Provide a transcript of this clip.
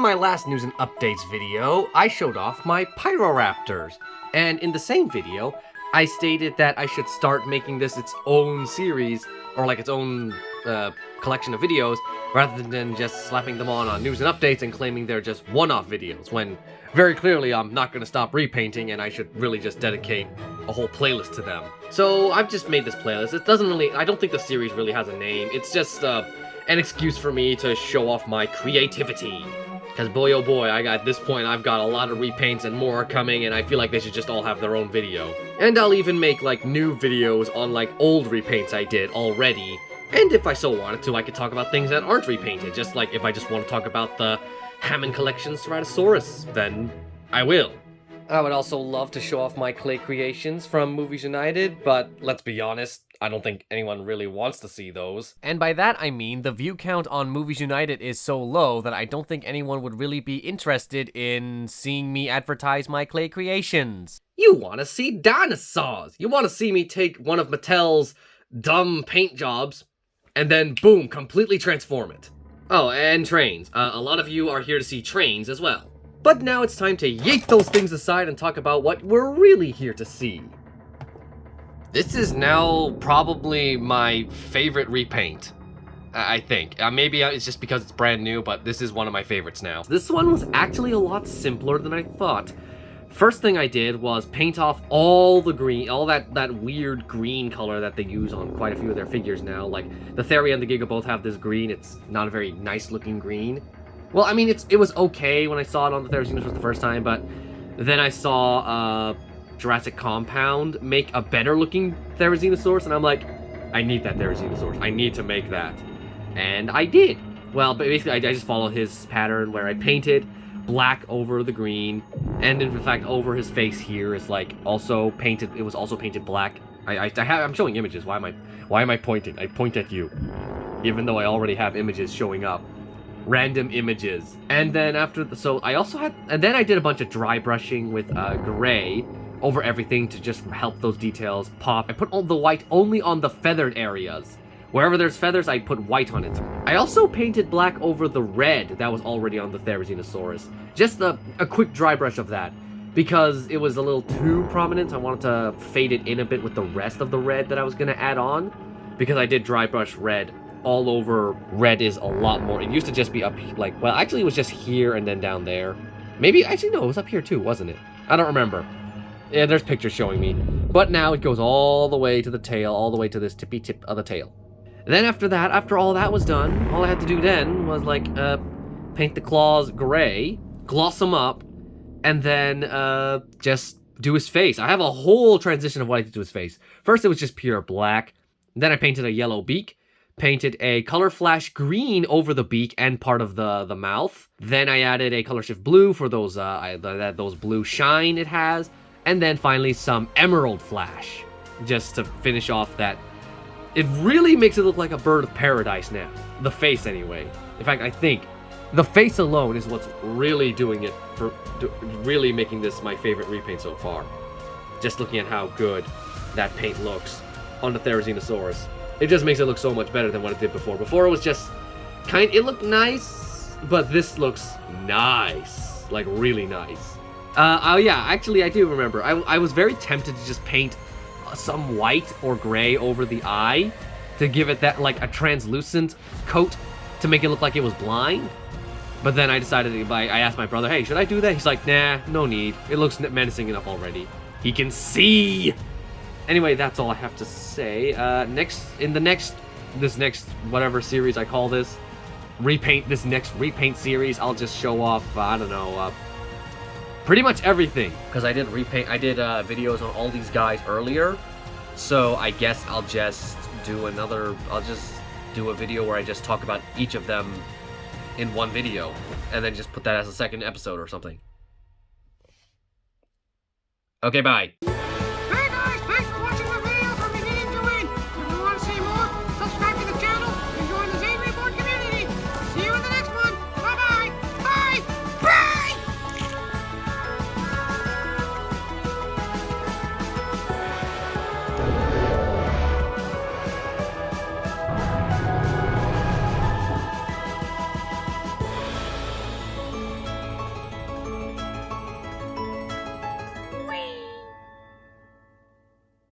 my last news and updates video, I showed off my Pyroraptors, and in the same video, I stated that I should start making this its own series, or like its own collection of videos, rather than just slapping them on news and updates and claiming they're just one-off videos, when very clearly I'm not going to stop repainting and I should really just dedicate a whole playlist to them. So I've just made this playlist. It doesn't really, I don't think the series really has a name. It's just an excuse for me to show off my creativity. Because boy oh boy, at this point I've got a lot of repaints and more are coming, and I feel like they should just all have their own video. And I'll even make like new videos on like old repaints I did already. And if I so wanted to, I could talk about things that aren't repainted. Just like if I just want to talk about the Hammond Collection Ceratosaurus, then I will. I would also love to show off my clay creations from Movies United, but let's be honest, I don't think anyone really wants to see those. And by that I mean the view count on Movies United is so low that I don't think anyone would really be interested in seeing me advertise my clay creations. You want to see dinosaurs! You want to see me take one of Mattel's dumb paint jobs and then boom, completely transform it. Oh, and trains. A lot of you are here to see trains as well. But now it's time to yeet those things aside and talk about what we're really here to see. This is now probably my favorite repaint, I think. Maybe it's just because it's brand new, but this is one of my favorites now. This one was actually a lot simpler than I thought. First thing I did was paint off all the green, all that weird green color that they use on quite a few of their figures now. Like, the Theria and the Giga both have this green. It's not a very nice looking green. Well, I mean, it was okay when I saw it on the Therizinosaurus the first time, but then I saw Jurassic Compound make a better looking Therizinosaurus, and I'm like, I need that Therizinosaurus. I need to make that. And I did. Well, but basically, I just followed his pattern where I painted black over the green, and in fact over his face here is like also painted. It was also painted black. I'm showing images. Why am I pointing? I point at you, even though I already have images showing up, random images. And then then I did a bunch of dry brushing with gray over everything to just help those details pop. I put all the white only on the feathered areas. Wherever there's feathers, I put white on it. I also painted black over the red that was already on the Therizinosaurus. Just a quick dry brush of that, because it was a little too prominent. I wanted to fade it in a bit with the rest of the red that I was gonna add on, because I did dry brush red all over. Red is a lot more. It used to just be up, like, well, actually it was just here and then down there. Maybe, actually no, it was up here too, wasn't it? I don't remember. Yeah, there's pictures showing me. But now it goes all the way to the tail, all the way to this tippy tip of the tail. Then after that, after all that was done, all I had to do then was like paint the claws gray, gloss them up, and then just do his face. I have a whole transition of what I did to his face. First it was just pure black. Then I painted a yellow beak, painted a color flash green over the beak and part of the mouth. Then I added a color shift blue for those those blue shine it has, and then finally some emerald flash, just to finish off that. It really makes it look like a bird of paradise now. The face, anyway. In fact, I think the face alone is what's really doing it really making this my favorite repaint so far. Just looking at how good that paint looks on the Therizinosaurus. It just makes it look so much better than what it did before. Before it was just it looked nice, but this looks nice. Like, really nice. Oh yeah, actually I do remember. I was very tempted to just paint some white or gray over the eye to give it that, like, a translucent coat to make it look like it was blind. But then I decided, I asked my brother, hey, should I do that? He's like, nah, no need. It looks menacing enough already. He can see! Anyway, that's all I have to say. This next whatever series I call this, this next repaint series, I'll just show off, I don't know, pretty much everything. Because I did videos on all these guys earlier, so I guess I'll just do a video where I just talk about each of them in one video, and then just put that as a second episode or something. Okay, bye.